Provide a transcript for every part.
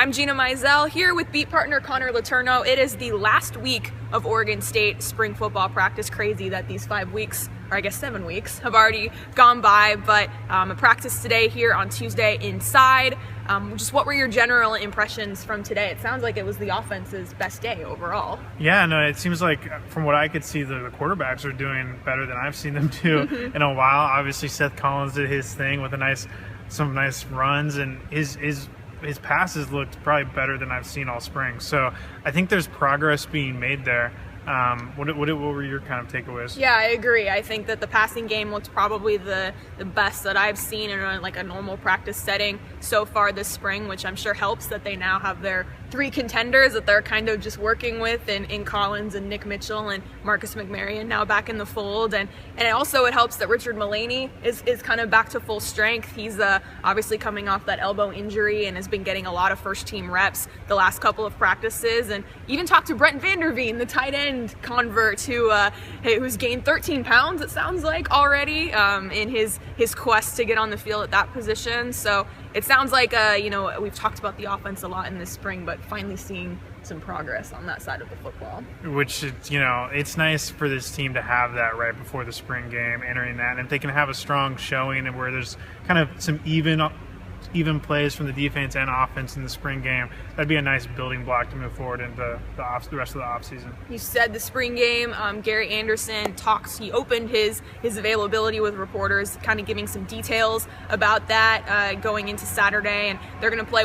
I'm Gina Mizell here with beat partner Connor Letourneau. It is the last week of Oregon State spring football practice. Crazy that these 5 weeks, or I guess 7 weeks, have already gone by, but a practice today here on Tuesday inside. Just what were your general impressions from today? It sounds like it was the offense's best day overall. Yeah, no, it seems like from what I could see, the quarterbacks are doing better than I've seen them do in a while. Obviously, Seth Collins did his thing with some nice runs, and his passes looked probably better than I've seen all spring. So I think there's progress being made there. What were your kind of takeaways? Yeah, I agree. I think that the passing game looks probably the best that I've seen in a normal practice setting so far this spring, which I'm sure helps that they now have their 3 contenders that they're kind of just working with in Collins and Nick Mitchell and Marcus McMaryion now back in the fold. And also it helps that Richard Mullaney is kind of back to full strength. He's obviously coming off that elbow injury and has been getting a lot of first team reps the last couple of practices, and even talked to Brent Vanderveen, the tight end convert who's gained 13 pounds, it sounds like, already in his quest to get on the field at that position. So it sounds like we've talked about the offense a lot in this spring, but finally seeing some progress on that side of the football. Which it's nice for this team to have that right before the spring game, entering that, and if they can have a strong showing and where there's kind of some even plays from the defense and offense in the spring game, that'd be a nice building block to move forward into the rest of the offseason. You said the spring game, Gary Anderson he opened his availability with reporters, kind of giving some details about that going into Saturday, and they're going to play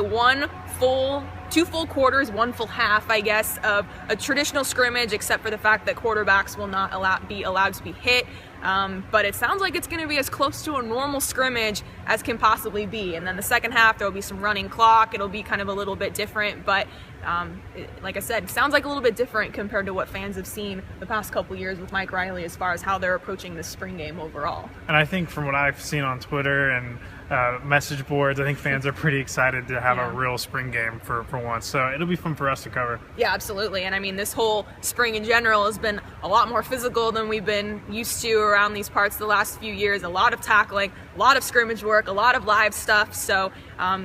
2 full quarters, 1 full half, I guess, of a traditional scrimmage, except for the fact that quarterbacks will not be allowed to be hit. But it sounds like it's going to be as close to a normal scrimmage as can possibly be. And then the second half, there will be some running clock. It'll be kind of a little bit different. But like I said, it sounds like a little bit different compared to what fans have seen the past couple years with Mike Riley as far as how they're approaching this spring game overall. And I think from what I've seen on Twitter and message boards, I think fans are pretty excited to have a real spring game for once. So it'll be fun for us to cover. Yeah, absolutely. And I mean, this whole spring in general has been a lot more physical than we've been used to around these parts the last few years. A lot of tackling, a lot of scrimmage work, a lot of live stuff. So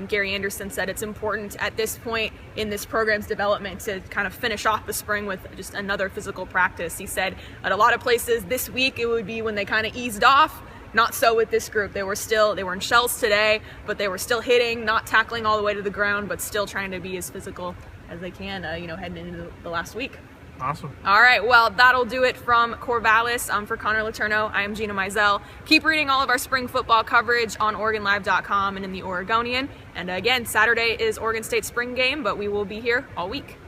Gary Anderson said it's important at this point in this program's development to kind of finish off the spring with just another physical practice. He said at a lot of places this week it would be when they kind of eased off. Not so with this group. They were in shells today, but they were still hitting, not tackling all the way to the ground, but still trying to be as physical as they can, heading into the last week. Awesome. All right, well, that'll do it from Corvallis. For Connor Letourneau, I am Gina Mizell. Keep reading all of our spring football coverage on OregonLive.com and in the Oregonian. And again, Saturday is Oregon State spring game, but we will be here all week.